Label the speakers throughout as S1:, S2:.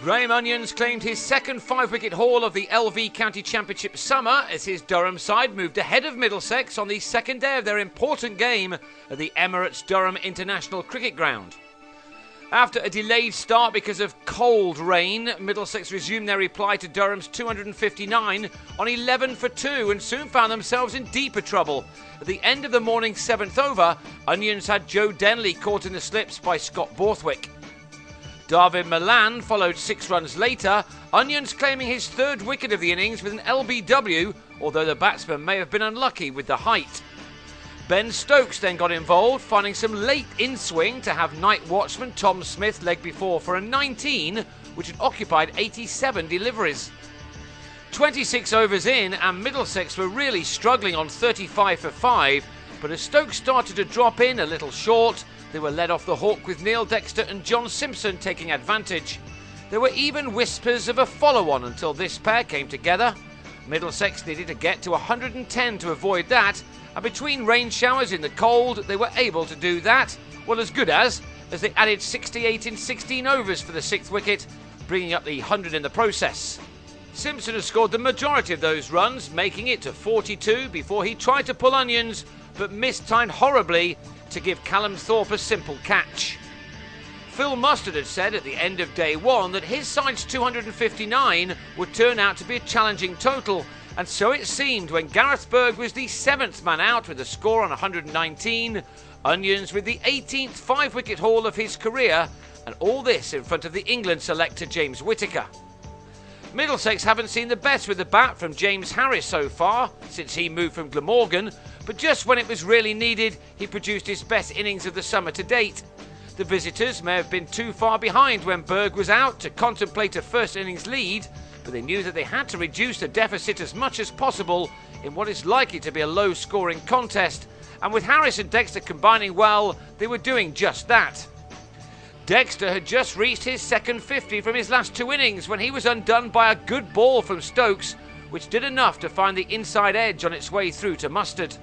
S1: Graham Onions claimed his second 5-wicket haul of the LV County Championship summer as his Durham side moved ahead of Middlesex on the second day of their important game at the Emirates Durham International Cricket Ground. After a delayed start because of cold rain, Middlesex resumed their reply to Durham's 259 on 11 for 2 and soon found themselves in deeper trouble. At the end of the morning's 7th over, Onions had Joe Denley caught in the slips by Scott Borthwick. David Milan followed 6 runs later, Onions claiming his 3rd wicket of the innings with an LBW, although the batsman may have been unlucky with the height. Ben Stokes then got involved, finding some late in-swing to have night watchman Tom Smith leg before for a 19, which had occupied 87 deliveries. 26 overs in and Middlesex were really struggling on 35 for 5, but as Stokes started to drop in a little short, they were led off the hook with Neil Dexter and John Simpson taking advantage. There were even whispers of a follow-on until this pair came together. Middlesex needed to get to 110 to avoid that, and between rain showers in the cold, they were able to do that, well as good as they added 68 in 16 overs for the 6th wicket, bringing up the 100 in the process. Simpson has scored the majority of those runs, making it to 42 before he tried to pull Onions, but mistimed horribly to give Callum Thorpe a simple catch. Phil Mustard had said at the end of day 1 that his side's 259 would turn out to be a challenging total, and so it seemed when Gareth Berg was the 7th man out with a score on 119, Onions with the 18th 5-wicket haul of his career, and all this in front of the England selector James Whittaker. Middlesex haven't seen the best with the bat from James Harris so far, since he moved from Glamorgan, but just when it was really needed, he produced his best innings of the summer to date. The visitors may have been too far behind when Berg was out to contemplate a first innings lead, but they knew that they had to reduce the deficit as much as possible in what is likely to be a low-scoring contest, and with Harris and Dexter combining well, they were doing just that. Dexter had just reached his second 50 from his last 2 innings when he was undone by a good ball from Stokes, which did enough to find the inside edge on its way through to Mustard.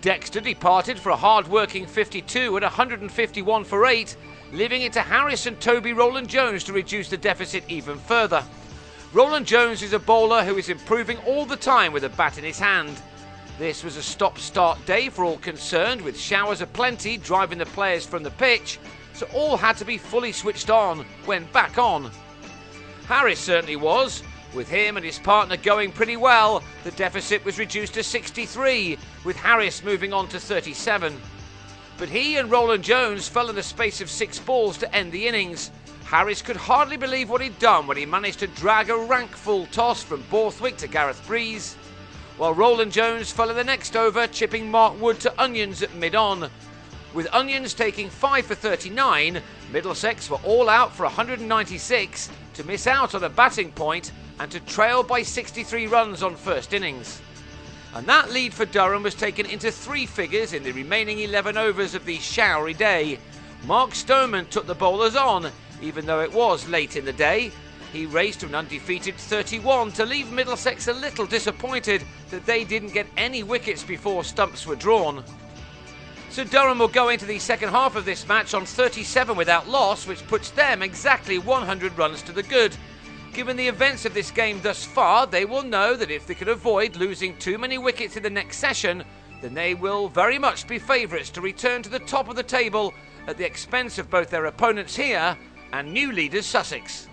S1: Dexter departed for a hard-working 52 at 151 for 8, leaving it to Harris and Toby Roland-Jones to reduce the deficit even further. Roland-Jones is a bowler who is improving all the time with a bat in his hand. This was a stop-start day for all concerned, with showers aplenty driving the players from the pitch, so all had to be fully switched on when back on. Harris certainly was. With him and his partner going pretty well, the deficit was reduced to 63, with Harris moving on to 37. But he and Roland-Jones fell in the space of 6 balls to end the innings. Harris could hardly believe what he'd done when he managed to drag a rank full toss from Borthwick to Gareth Breeze, while Roland-Jones fell in the next over, chipping Mark Wood to Onions at mid-on. With Onions taking 5 for 39, Middlesex were all out for 196 to miss out on a batting point and to trail by 63 runs on first innings. And that lead for Durham was taken into 3 figures in the remaining 11 overs of the showery day. Mark Stoneman took the bowlers on, even though it was late in the day. He raced to an undefeated 31 to leave Middlesex a little disappointed that they didn't get any wickets before stumps were drawn. So Durham will go into the second half of this match on 37 without loss, which puts them exactly 100 runs to the good. Given the events of this game thus far, they will know that if they can avoid losing too many wickets in the next session, then they will very much be favourites to return to the top of the table at the expense of both their opponents here and new leaders Sussex.